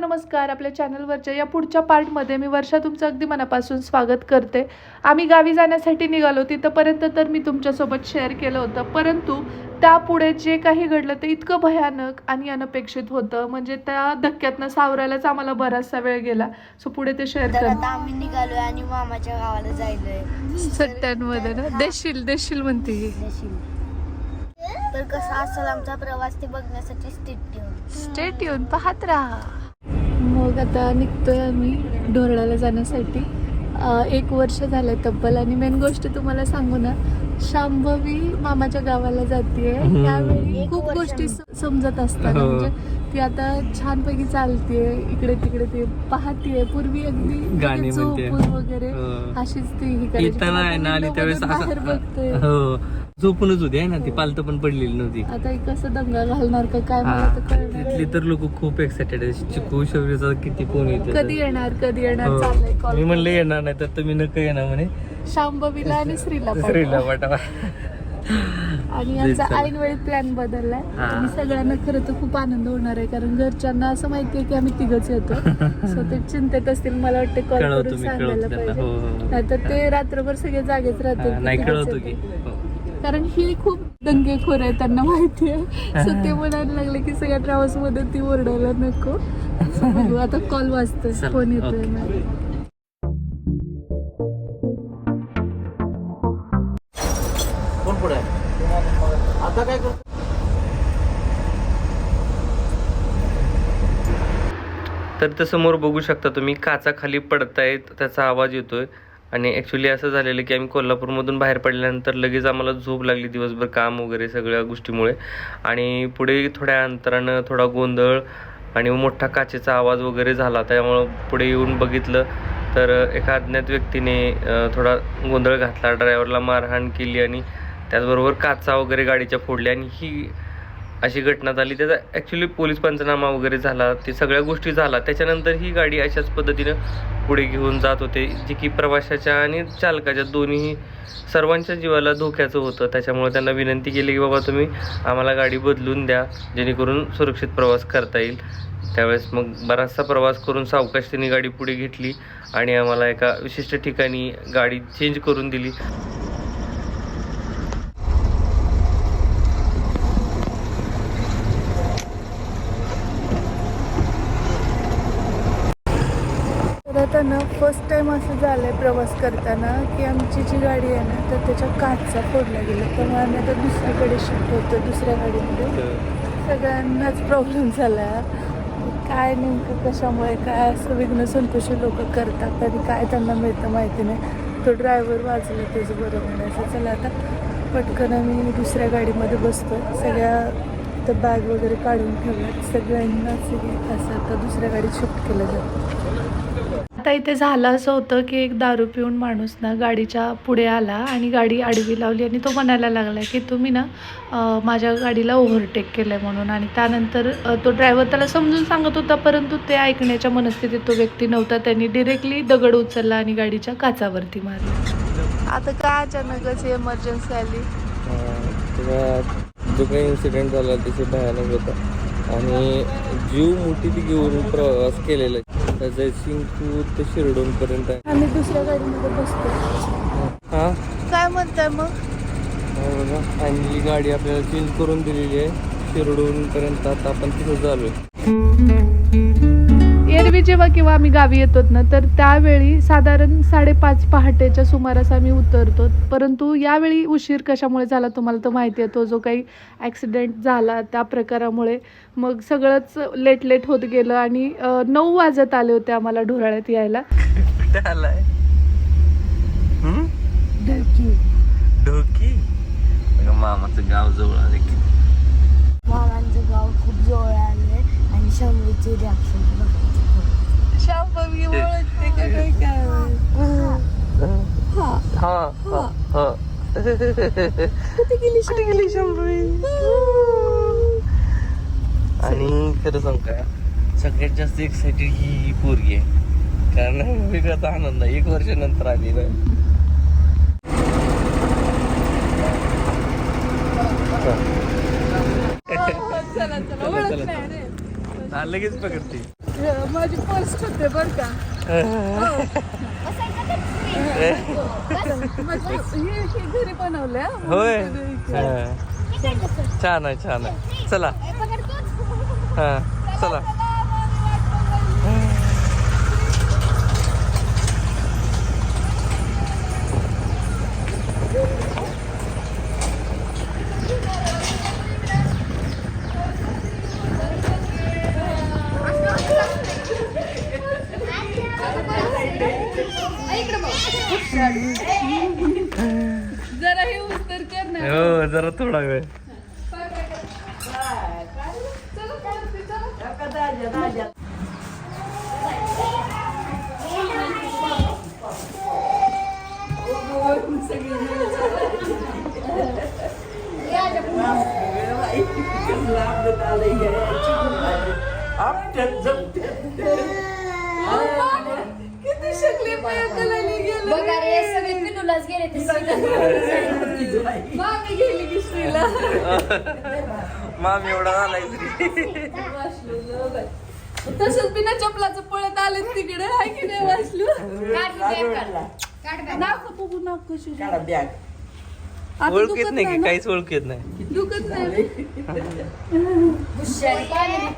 नमस्कार. आपल्या चॅनलवरच्या या पुढच्या पार्टमध्ये मी वर्षा तुमचं अगदी मनापासून स्वागत करते. आम्ही गावी जाण्यासाठी निघालो, तिथपर्यंत तर मी तुमच्यासोबत शेअर केलं होतं, परंतु त्यापुढे जे काही घडलं ते इतकं भयानक आणि अनपेक्षित होतं, म्हणजे त्या धक्क्यातनं सावरायलाच आम्हाला बराचसा वेळ गेला. सो पुढे ते शेअर तर कर. आता आम्ही निघालोय आणि मामाच्या गावाला जायलोय सट्ट्यांमध्ये ना देशील म्हणते ही. तर कसा असेल आमचा प्रवास ते बघण्यासाठी स्टेट येऊन पाहत राहा. मग आता निघतोय आम्ही ढोरळाला जाण्यासाठी. 1 वर्ष झालंय तब्बल. आणि मेन गोष्ट तुम्हाला सांगू ना, शांभवी मामाच्या गावाला जातीये. त्यावेळी खूप गोष्टी समजत असतात. म्हणजे ती आता छानपैकी चालतीये, इकडे तिकडे ते पाहतीये. पूर्वी अगदी झोपून वगैरे अशीच ती ही करायची. बाहेर बघतोय झोपूनच होती आहे ना, ती पालत पण पडलेली नव्हती. आता कसं दंगा घालणार का काय मला तर कळणार. तिथली तर लोक खूप एक्साइटेड आहे. चिकू शौर्यचा किती फोन येतो, कधी येणार चाललंय कॉल. मी म्हणलं येणार नाही तर तुम्ही नका येणार म्हणे. शांभवीला आणि श्रीला पाठवा. आणि यांचा ऐन वेळी प्लॅन बदललाय. आणि सगळ्यांना खरं तर खूप आनंद होणार आहे, कारण घरच्यांना असं माहितीये की आम्ही तिघच येतो. सो ते चिंतेत असतील, मला वाटतं कॉल करून सांगायला पाहिजे, नाहीतर ते रात्रभर सगळे जागेच राहतील. कारण ही खूप दंगेखोर आहे, त्यांना माहिती आहे. सो ते म्हणायला लागले की सगळ्या ट्रॅव्हल्स मध्ये ती ओरडायला नको. बघू आता कॉल वाजतोय, फोन येतोय मला. आता काय करतो. तर ते समोर बघू शकता तुम्ही, काचा खाली पडतायत, त्याचा आवाज येतोय. आणि ॲक्च्युली असं झालेलं की आम्ही कोल्हापूरमधून बाहेर पडल्यानंतर लगेच आम्हाला झोप लागली दिवसभर काम वगैरे सगळ्या गोष्टीमुळे. आणि पुढे थोड्या अंतरानं थोडा गोंधळ आणि मोठा काचेचा आवाज वगैरे झाला. त्यामुळं पुढे येऊन बघितलं तर एका अज्ञात व्यक्तीने थोडा गोंधळ घातला, ड्रायव्हरला मारहाण केली आणि त्याचबरोबर काचा वगैरे गाडीच्या फोडल्या. आणि ही अशी घटना झाली. त्याचा ॲक्च्युली पोलीस पंचनामा वगैरे झाला, ते सगळ्या गोष्टी झाला. त्याच्यानंतर ही गाडी अशाच पद्धतीनं पुढे घेऊन जात होते, जी की प्रवाशाच्या आणि चालकाच्या दोन्ही सर्वांच्या जीवाला धोक्याचं होतं. त्याच्यामुळे त्यांना विनंती केली की बाबा तुम्ही आम्हाला गाडी बदलून द्या, जेणेकरून सुरक्षित प्रवास करता येईल. त्यावेळेस मग बराचसा प्रवास करून सावकाश त्यांनी गाडी पुढे घेतली आणि आम्हाला एका विशिष्ट ठिकाणी गाडी चेंज करून दिली. आता ना फर्स्ट टाइम असं झालंय प्रवास करताना की आमची जी गाडी आहे ना, तर त्याच्या काचचा फोडला गेला. त्यामुळे आम्ही आता दुसरीकडे शिफ्ट होतो, दुसऱ्या गाडीमध्ये. सगळ्यांनाच प्रॉब्लेम झाला. काय नेमकं कशामुळे काय असं विघ्न संतोषी लोक करतात आणि काय त्यांना मिळतं माहिती नाही. तो ड्रायव्हर वाजला त्याचं बरं म्हणायचं. चला आता पटकन आम्ही दुसऱ्या गाडीमध्ये बसतो. सगळ्या तर बॅग वगैरे काढून ठेवल्यात सगळ्यांनाच. असं आता दुसऱ्या गाडीत शिफ्ट केलं जातं. आता इथे झालं असं होतं की एक दारू पिऊन माणूस ना गाडीच्या पुढे आला आणि गाडी आडवी लावली आणि तो म्हणायला लागला की तुम्ही ना माझ्या गाडीला ओव्हरटेक केलं आहे म्हणून. आणि त्यानंतर तो ड्रायव्हर त्याला समजून सांगत होता, परंतु ते ऐकण्याच्या मनस्थितीत तो व्यक्ती नव्हता. त्यांनी डिरेक्टली दगड उचलला आणि गाडीच्या काचावरती मारला. आता काय अचानकच इमर्जन्सी आली. जो काही इन्सिडेंट झाला त्याचे भयानक होता आणि जीव मुठीत घेऊन प्रवास केलेला आहे. जयसिंगपूर ते शिरडोनपर्यंत आहे. आम्ही दुसऱ्या गाडीमध्ये बसतो. हां काय म्हणताय मग? बघा, फायनली गाडी आपल्याला चेंज करून दिलेली आहे शिरडोनपर्यंत. आता आपण तिथं चालू आहे. एरवी जेव्हा आम्ही गावी येतो ना, तर त्यावेळी साधारण 5:30 पहाटेच्या सुमारास आम्ही उतरतो. परंतु यावेळी उशीर कशामुळे झाला तुम्हाला तर माहिती आहे. तो जो काही ॲक्सिडेंट झाला त्या प्रकारामुळे मग सगळंच लेट होत गेलं आणि 9 वाजत आले होते आम्हाला ढोराळ्यात यायला. कुठे आलाय? ढोकी मामाचं गाव जवळ आले की. मामांचं गाव खूप जवळ आलंय आणि शांभवीची रिॲक्शन शांभवी ओळखते का काय काय? कुठे गेली शांभवी? आणि खरं सांग का, सगळ्यात जास्त एक्साइटेड ही पोरगी आहे, कारण वेगळाच आनंद आहे. 1 वर्षानंतर आली ना. लगेच पकडते. माझी पोस्ट होते बर का. हे घरी बनवल्या. होय छान आहे छान आहे. चला हा चला. जरा हे उत्तर करणार. हो जरा थोडा वेळ. किती शकले बघा रे सगळे पिनूलाच गेले ते मागे गेली की श्रीला. माम एवढा झालाय. तसंच बिना चपलाचं पळत आले तिकडे आहे की नाही वाचलू. नाक बघू नाक कशी ओळखीत नाही की काहीच ओळखीत नाही. दुखत नाही.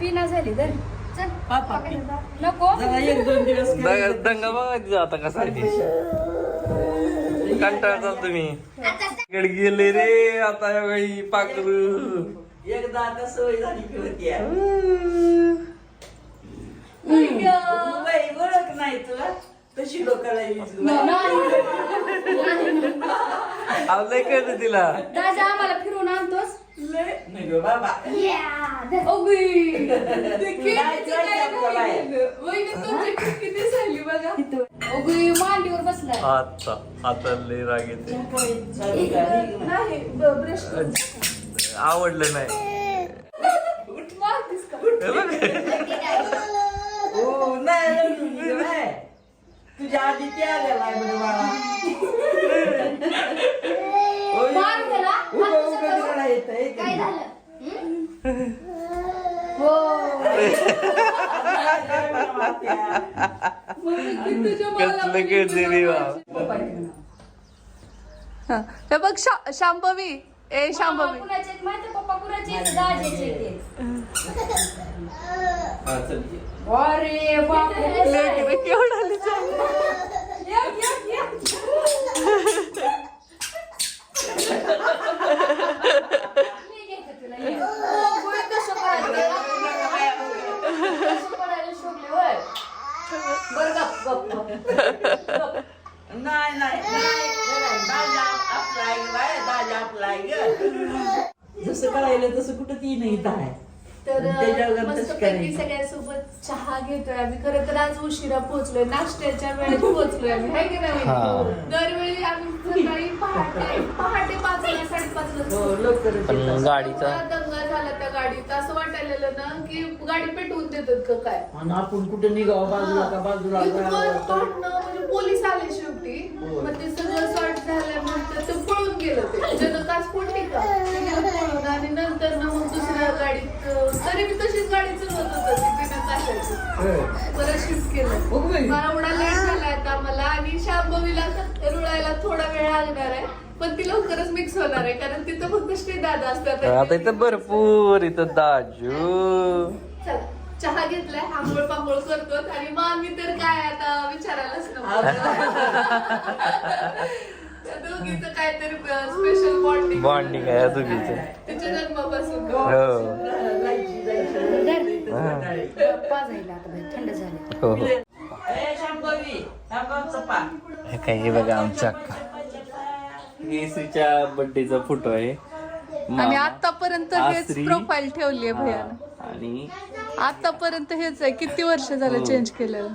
पिना झाली तर नको दंगा बघा तिचा आता कसा आहे ती. कंटाळता तुम्ही. इकडे गेले रे आता यावेळी पाखरू. एकदा आता सवय झाली की होती ओळख नाही तुला तशी लोकांना लय कळतं तिला. दादा आम्हाला फिरवून आणतोस नाही गो बाबा किती झाली बघा. मांडीवर बसलाय आता आता लय राग येते. नाही ब्रश आवडलं नाही. हो नाही तुझ्या आधी ते आलेला आहे बरं बाळा. मार त्याला, हात कधी रडा येतंय काय झालं हो कसलं कळते रे बाबा. हे बघ शांभवी. ए शांभवी कुणाचे आहेत माहिती आहे? पप्पा कुणाचे आहेत? दाजीचे आहेत. अरे बापरे केवढा मी घेते तुला ये. कसं पडायला शोभले होय. बरं गप गप नाही दाजा आपलाय ग. जसं कळायलं तसं कुठं ती नाही आहे. तर त्याच्यावर मस्तपैकी करायचं. सगळ्यांसोबत चहा घेतोय आम्ही. खरं तर आज उशिरा पोहोचलोय. नाश्त्याच्या वेळेत पोहोचलोय आम्ही हाय की नाही. दरवेळी आम्ही सकाळी पहाटे 5ला 5:30ला हो लवकर पण गाडीचा दंगा झाला त्या गाडीत. असं वाटायला ना की गाडी पेटवून देतात का काय. आणि आपण कुठे निघावं बाजूला का बाजूला इतकं भांडणं, म्हणजे पोलीस आले शेवटी. मग ते सगळं सॉर्ट झाल्यानंतर ते पळून गेलं. ते जण काच फोडली का ते गेलं पळून. आणि नंतर ना मग दुसऱ्या गाडीत तरी मी तशीच गाडी चालवत होतं ती बिना काशाची. परत शिफ्ट केलं. मला एवढा लेट झालाय आता मला. आणि शांभवीला रुळायला थोडा वेळ लागणार आहे. पण ती लवकरच मिक्स होणार आहे कारण तिथं फक्त श्री दादा असतात. आता इथं भरपूर इथं दाजू. चला चहा घेतलाय. आंघोळ पांघोळ करतो. आणि मग आम्ही तर काय आता विचारायलाच नको. त्या दोघीचं काहीतरी स्पेशल बॉन्डिंग आहे दोघीचं. तिच्या जन्मापासून. हो पाजायला आता बाई, थंड झालं हो हो. शांभवी चपा हे काय हे बघा आमच्या श्रीच्या बर्थडेचा फोटो आहे. आणि आतापर्यंत हेच आश्री. प्रोफाईल ठेवली आहे भैयानं. आणि आतापर्यंत हेच आहे. किती वर्ष झालं चेंज केलेलं.